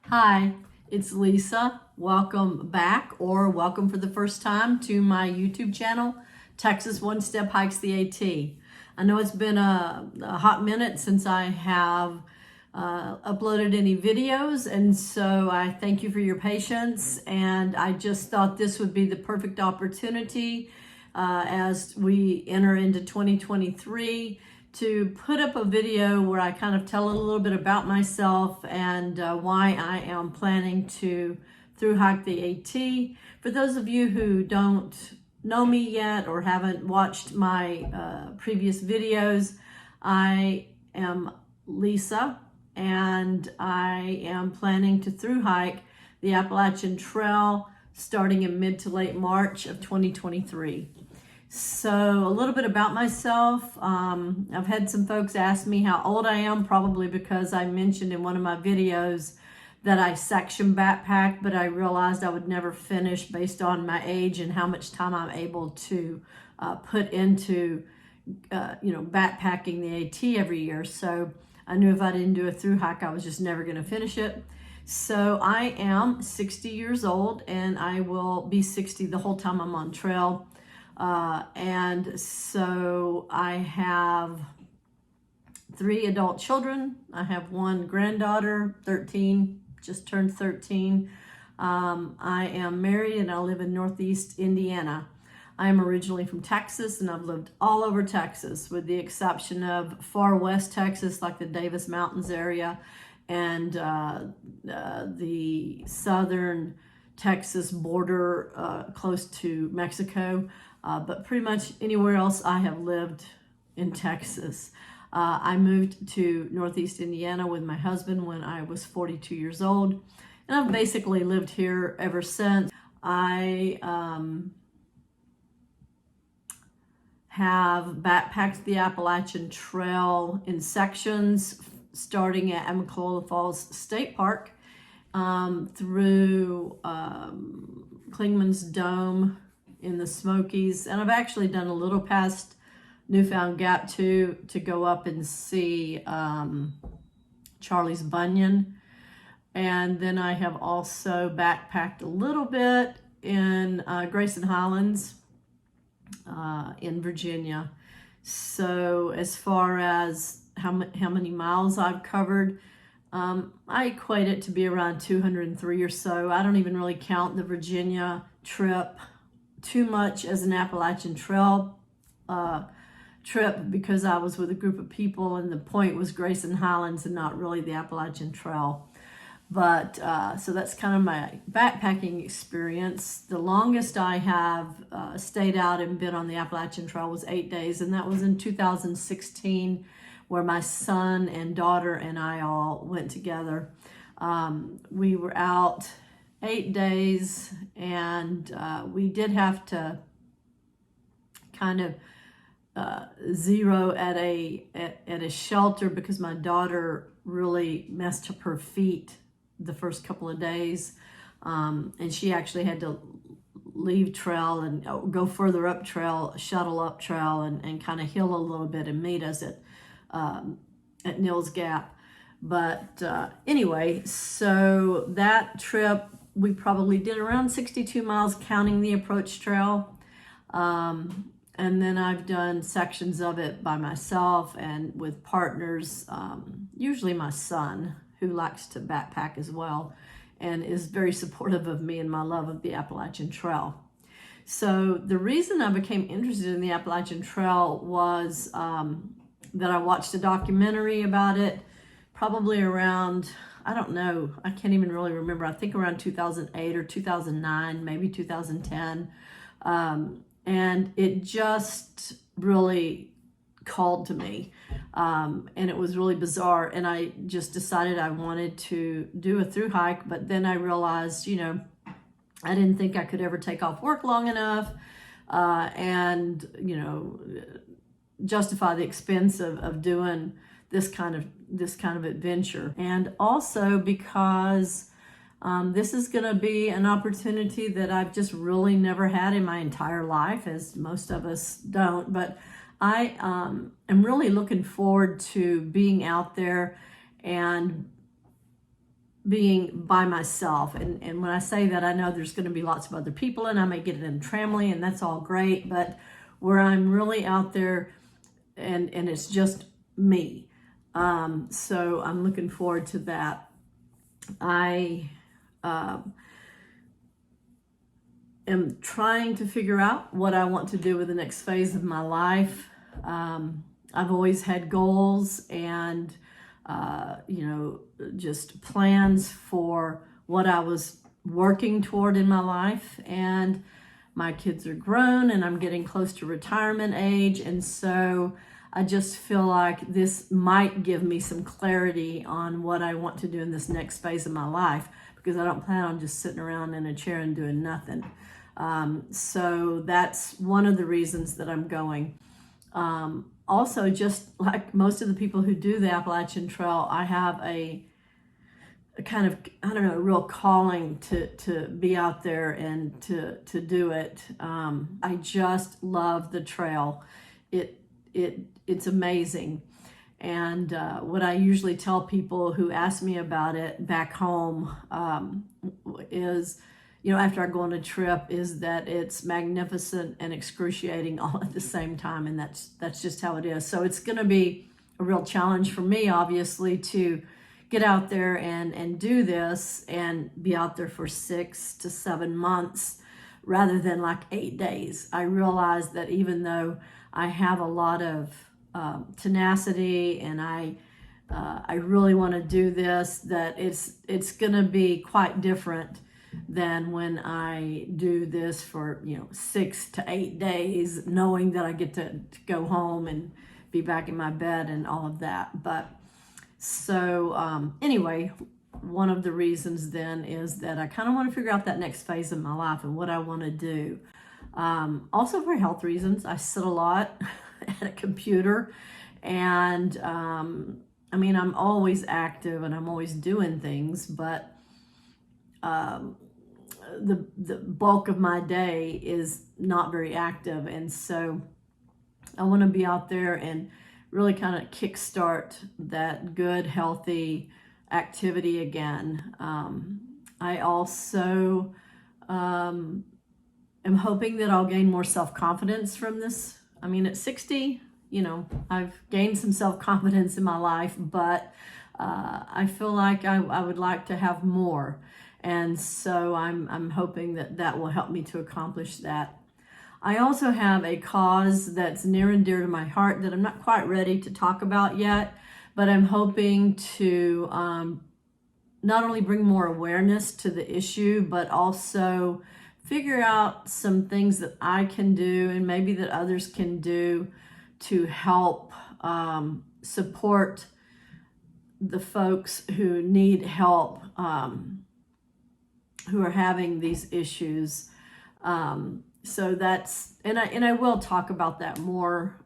Hi, it's Lisa. Welcome back, or welcome for the first time to my YouTube channel, Texas One Step Hikes the AT. I know it's been a hot minute since I have uploaded any videos, and so I thank you for your patience, and I just thought this would be the perfect opportunity as we enter into 2023 to put up a video where I kind of tell a little bit about myself and why I am planning to thru-hike the AT. For those of you who don't know me yet or haven't watched my previous videos, I am Lisa and I am planning to thru-hike the Appalachian Trail starting in mid to late March of 2023. So a little bit about myself. I've had some folks ask me how old I am, probably because I mentioned in one of my videos that I section backpack, but I realized I would never finish based on my age and how much time I'm able to put into, backpacking the AT every year. So I knew if I didn't do a thru hike, I was just never going to finish it. So I am 60 years old, and I will be 60 the whole time I'm on trail. And so I have 3 adult children. I have 1 granddaughter, 13, just turned 13. I am married and I live in Northeast Indiana. I am originally from Texas, and I've lived all over Texas with the exception of far west Texas, like the Davis Mountains area, and the southern Texas border close to Mexico. But pretty much anywhere else I have lived in Texas. I moved to Northeast Indiana with my husband when I was 42 years old, and I've basically lived here ever since. I have backpacked the Appalachian Trail in sections starting at Amicalola Falls State Park through Clingman's Dome in the Smokies, and I've actually done a little past Newfound Gap too, to go up and see Charlie's Bunyan. And then I have also backpacked a little bit in Grayson Highlands in Virginia. So as far as how many miles I've covered, I equate it to be around 203 or so. I don't even really count the Virginia trip too much as an Appalachian Trail trip, because I was with a group of people and the point was Grayson Highlands and not really the Appalachian Trail. But so that's kind of my backpacking experience. The longest I have stayed out and been on the Appalachian Trail was 8 days, and that was in 2016, where my son and daughter and I all went together. We were out 8 days, and we did have to kind of zero at a shelter because my daughter really messed up her feet the first couple of days, and she actually had to leave trail and go further up trail, shuttle up trail, and kind of heal a little bit and meet us at Nils Gap. But anyway, so that trip we probably did around 62 miles counting the approach trail. And then I've done sections of it by myself and with partners, usually my son, who likes to backpack as well and is very supportive of me and my love of the Appalachian Trail. So the reason I became interested in the Appalachian Trail was that I watched a documentary about it probably around, I don't know, I can't even really remember. I think around 2008 or 2009, maybe 2010. And it just really called to me. And it was really bizarre. And I just decided I wanted to do a thru hike. But then I realized, I didn't think I could ever take off work long enough and, justify the expense of doing this kind of adventure. And also because this is going to be an opportunity that I've just really never had in my entire life, as most of us don't. But I am really looking forward to being out there and being by myself. And when I say that, I know there's going to be lots of other people, and I may get it in tramway, and that's all great. But where I'm really out there, and it's just me. So I'm looking forward to that. I am trying to figure out what I want to do with the next phase of my life. I've always had goals and just plans for what I was working toward in my life, and my kids are grown and I'm getting close to retirement age, and so I just feel like this might give me some clarity on what I want to do in this next phase of my life, because I don't plan on just sitting around in a chair and doing nothing. So that's one of the reasons that I'm going. Also, just like most of the people who do the Appalachian Trail, I have a kind of, I don't know, a real calling to be out there and to do it. I just love the trail. It's amazing. And what I usually tell people who ask me about it back home is, after I go on a trip, is that it's magnificent and excruciating all at the same time, and that's just how it is. So it's going to be a real challenge for me, obviously, to get out there and do this and be out there for 6 to 7 months rather than like 8 days. I realize that even though I have a lot of tenacity and I really want to do this, that it's going to be quite different than when I do this for 6 to 8 days, knowing that I get to go home and be back in my bed and all of that. But so anyway, one of the reasons then is that I kind of want to figure out that next phase of my life and what I want to do. Also for health reasons. I sit a lot at a computer, and I'm always active and I'm always doing things, but the bulk of my day is not very active, and so I want to be out there and really kind of kickstart that good, healthy activity again. I also am hoping that I'll gain more self-confidence from this. At 60, I've gained some self-confidence in my life, but I feel like I would like to have more. And so I'm hoping that will help me to accomplish that. I also have a cause that's near and dear to my heart that I'm not quite ready to talk about yet, but I'm hoping to not only bring more awareness to the issue, but also figure out some things that I can do and maybe that others can do to help support the folks who need help, who are having these issues. So that's, and I will talk about that more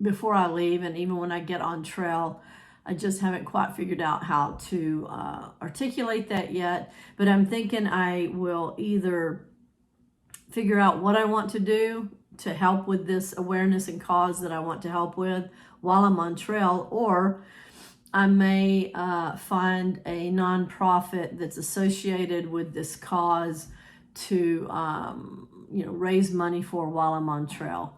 before I leave, and even when I get on trail. I just haven't quite figured out how to articulate that yet, but I'm thinking I will either figure out what I want to do to help with this awareness and cause that I want to help with while I'm on trail, or I may find a nonprofit that's associated with this cause to raise money for while I'm on trail.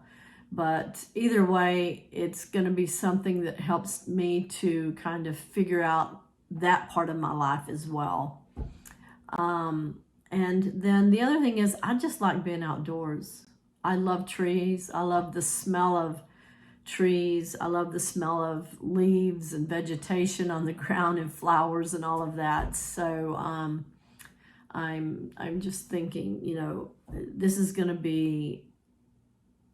But either way, it's going to be something that helps me to kind of figure out that part of my life as well. And then the other thing is, I just like being outdoors. I love trees. I love the smell of trees. I love the smell of leaves and vegetation on the ground and flowers and all of that. So I'm just thinking, this is going to be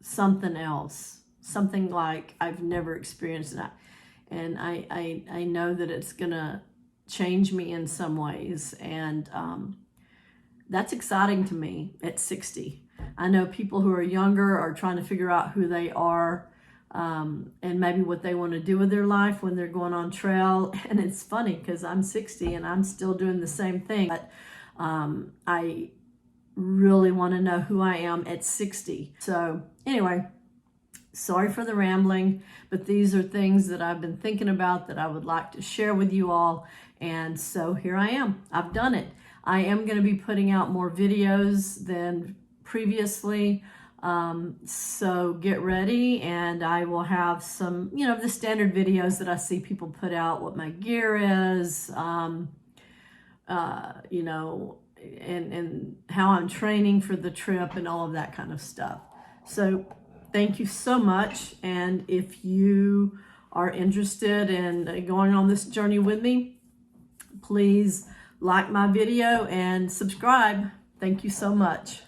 something else, something like I've never experienced that. And I know that it's going to change me in some ways. And that's exciting to me at 60. I know people who are younger are trying to figure out who they are and maybe what they want to do with their life when they're going on trail. And it's funny because I'm 60 and I'm still doing the same thing. But I really want to know who I am at 60. So anyway, sorry for the rambling, but these are things that I've been thinking about that I would like to share with you all. And so here I am. I've done it. I am going to be putting out more videos than previously. So get ready, and I will have some, the standard videos that I see people put out, what my gear is, and how I'm training for the trip and all of that kind of stuff. So thank you so much. And if you are interested in going on this journey with me, please like my video and subscribe. Thank you so much.